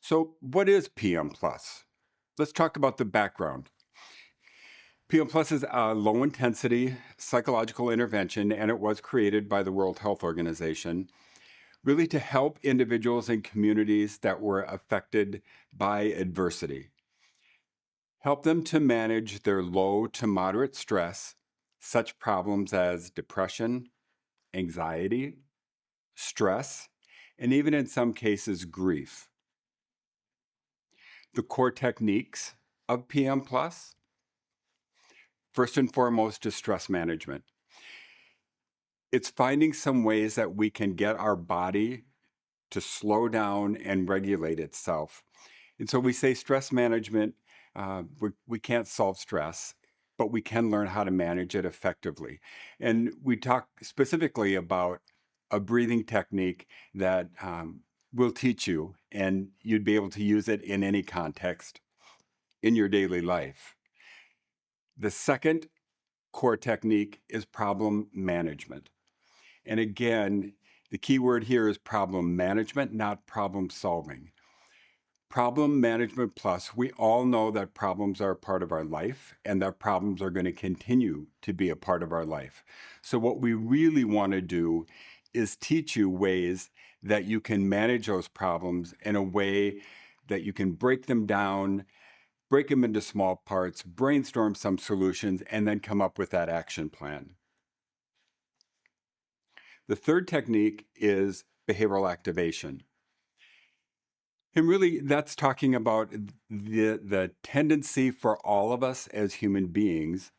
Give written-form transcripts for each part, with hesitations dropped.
So, what is PM Plus? Let's talk about the background. PM Plus is a low intensity psychological intervention, and it was created by the World Health Organization really to help individuals and communities that were affected by adversity. Help them to manage their low to moderate stress, such problems as depression, anxiety, stress, and even in some cases, grief. The core techniques of PM Plus, first and foremost, is stress management. It's finding some ways that we can get our body to slow down and regulate itself. And so we say stress management, we can't solve stress, but we can learn how to manage it effectively. And we talk specifically about a breathing technique that will teach you, and you'd be able to use it in any context in your daily life. The second core technique is problem management. And again, the key word here is problem management, not problem solving. Problem Management Plus, we all know that problems are a part of our life and that problems are going to continue to be a part of our life. So, what we really want to do is teach you ways that you can manage those problems in a way that you can break them down, break them into small parts, brainstorm some solutions, and then come up with that action plan. The third technique is behavioral activation. And really, that's talking about the tendency for all of us as human beings.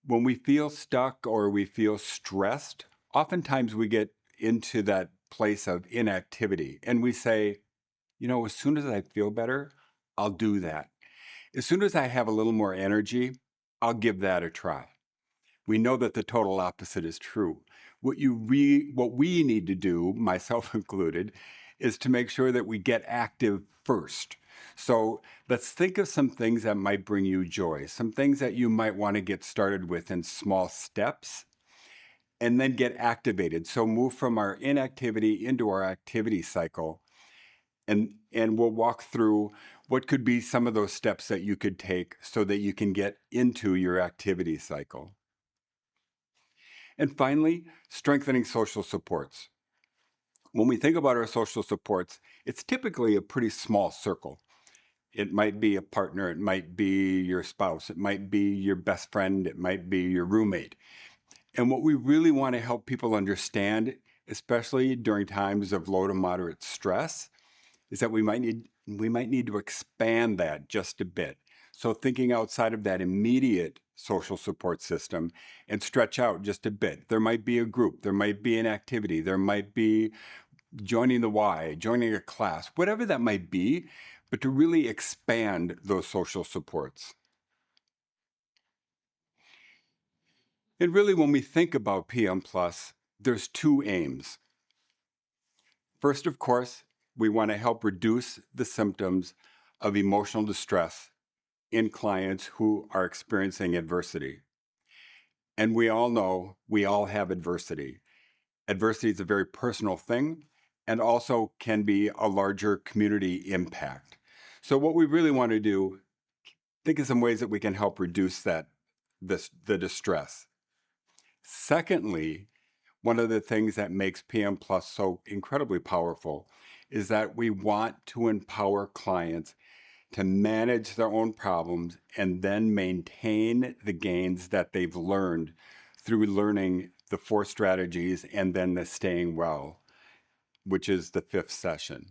When we feel stuck or we feel stressed, oftentimes we get into that place of inactivity and we say, as soon as I feel better, I'll do that. As soon as I have a little more energy, I'll give that a try. We know that the total opposite is true. What we need to do, myself included, is to make sure that we get active first. So let's think of some things that might bring you joy, some things that you might want to get started with in small steps, and then get activated. So move from our inactivity into our activity cycle. And we'll walk through what could be some of those steps that you could take so that you can get into your activity cycle. And finally, strengthening social supports. When we think about our social supports, it's typically a pretty small circle. It might be a partner, it might be your spouse, it might be your best friend, it might be your roommate. And what we really want to help people understand, especially during times of low to moderate stress, is that we might need to expand that just a bit. So thinking outside of that immediate social support system and stretch out just a bit. There might be a group, there might be an activity, there might be joining the Y, joining a class, whatever that might be, but to really expand those social supports. And really, when we think about PM Plus, there's two aims. First, of course, we want to help reduce the symptoms of emotional distress in clients who are experiencing adversity. And we all know we all have adversity. Adversity is a very personal thing and also can be a larger community impact. So what we really want to do, think of some ways that we can help reduce the distress. Secondly, one of the things that makes PM Plus so incredibly powerful is that we want to empower clients to manage their own problems and then maintain the gains that they've learned through learning the four strategies and then the staying well, which is the fifth session.